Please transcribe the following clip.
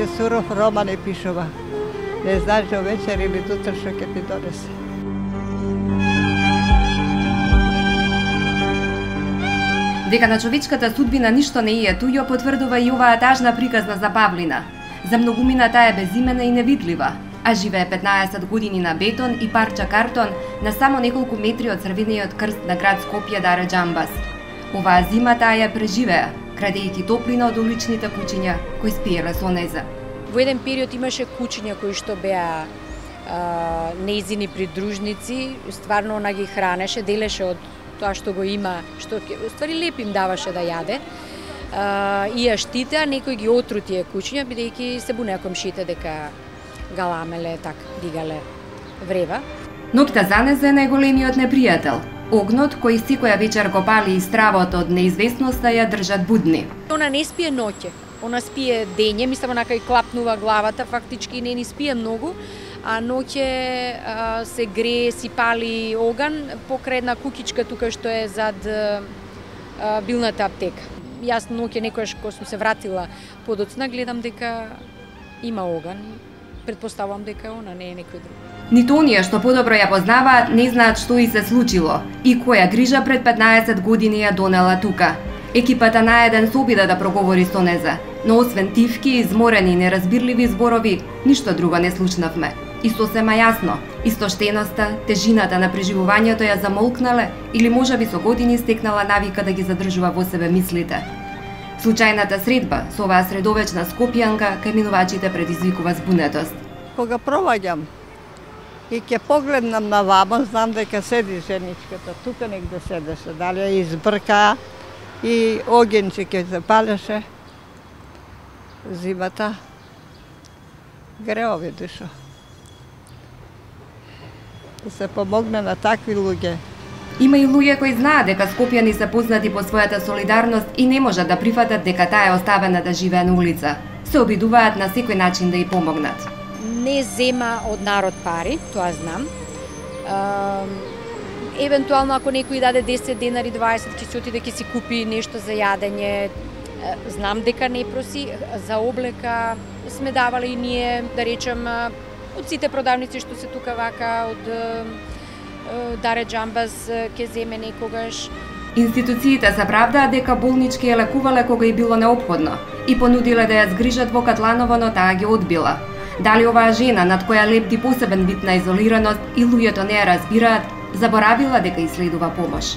се суров роман и пишува. Не знаеш до вечер или дотре што ќе ти донесе. Дека на човечката судбина ништо не е туѓо потврдува и оваа тажна приказна за Павлина. За многумина таа е безимена и невидлива, а живее 15 години на бетон и парча картон на само неколку метри од црвениот крст на град Скопје Даре Џамбас. Оваа зима таа ја преживеа, крадејќи топлина од уличните куќиња кои спиеле со неза. Во еден период имаше куќиња кои што беа нејзини придружници, стварно она ги хранеше, делеше од тоа што го има, што ствари леп им даваше да јаде. И ја штитеа, некои ги отру тие куќиња, бидејќи се бунеа комшите дека галамеле, дигале врева. Ноќта за неза е најголемиот непријател. Огнот кој секоја вечер го пали и стравот од неизвестноста ја држат будни. Она не спие ноќе, она спие дење, мислам онака и клапнува главата, фактички не ни спие многу, а ноќе се грее, си пали оган покрај една кукичка тука што е зад билната аптека. Јас ноќе некојаш кога сум се вратила подоцна гледам дека има оган. Предпоставувам дека она не е некој друг. Ниту оние што подобро ја познаваат не знаат што и се случило и која грижа пред 15 години ја донела тука. Екипата наеден се обида да проговори со неза, но освен тивки, изморени и неразбирливи зборови, ништо друго не слушнавме. И сосема јасно, истоштеноста, тежината на преживувањето ја замолкнале или можеби со години стекнала навика да ги задржува во себе мислите. Случајната средба со оваа средовечна скопјанка кај минувачите предизвикува збунетост. Кога проваѓам и ќе погледнам на вамо, знам дека седи женичката, тука негде седеше, дали ја избрка и огенче ќе запалеше. Зимата греови душо. Да се помогне на такви луѓе. Има и луѓе кои знаат дека скопјани се познати по својата солидарност и не можат да прифатат дека таа е оставена да живее на улица. Се обидуваат на секој начин да ја помогнат. Не зема од народ пари, тоа знам. Евентуално ако некој даде 10 денари, 20, ќе се отиде ќе си купи нешто за јадење. Знам дека не проси. За облека сме давали и ние, да речем, од сите продавници што се тука вака, од Даре Џамбас ќе земе некогаш. Институциите се правдаат дека болнички ја лекувале кога и било неопходно и понудиле да ја згрижат во Катланово, но таа ги одбила. Дали оваа жена, над која лепти посебен вид на изолираност и луѓето не ја разбираат, заборавила дека ѝ следува помош?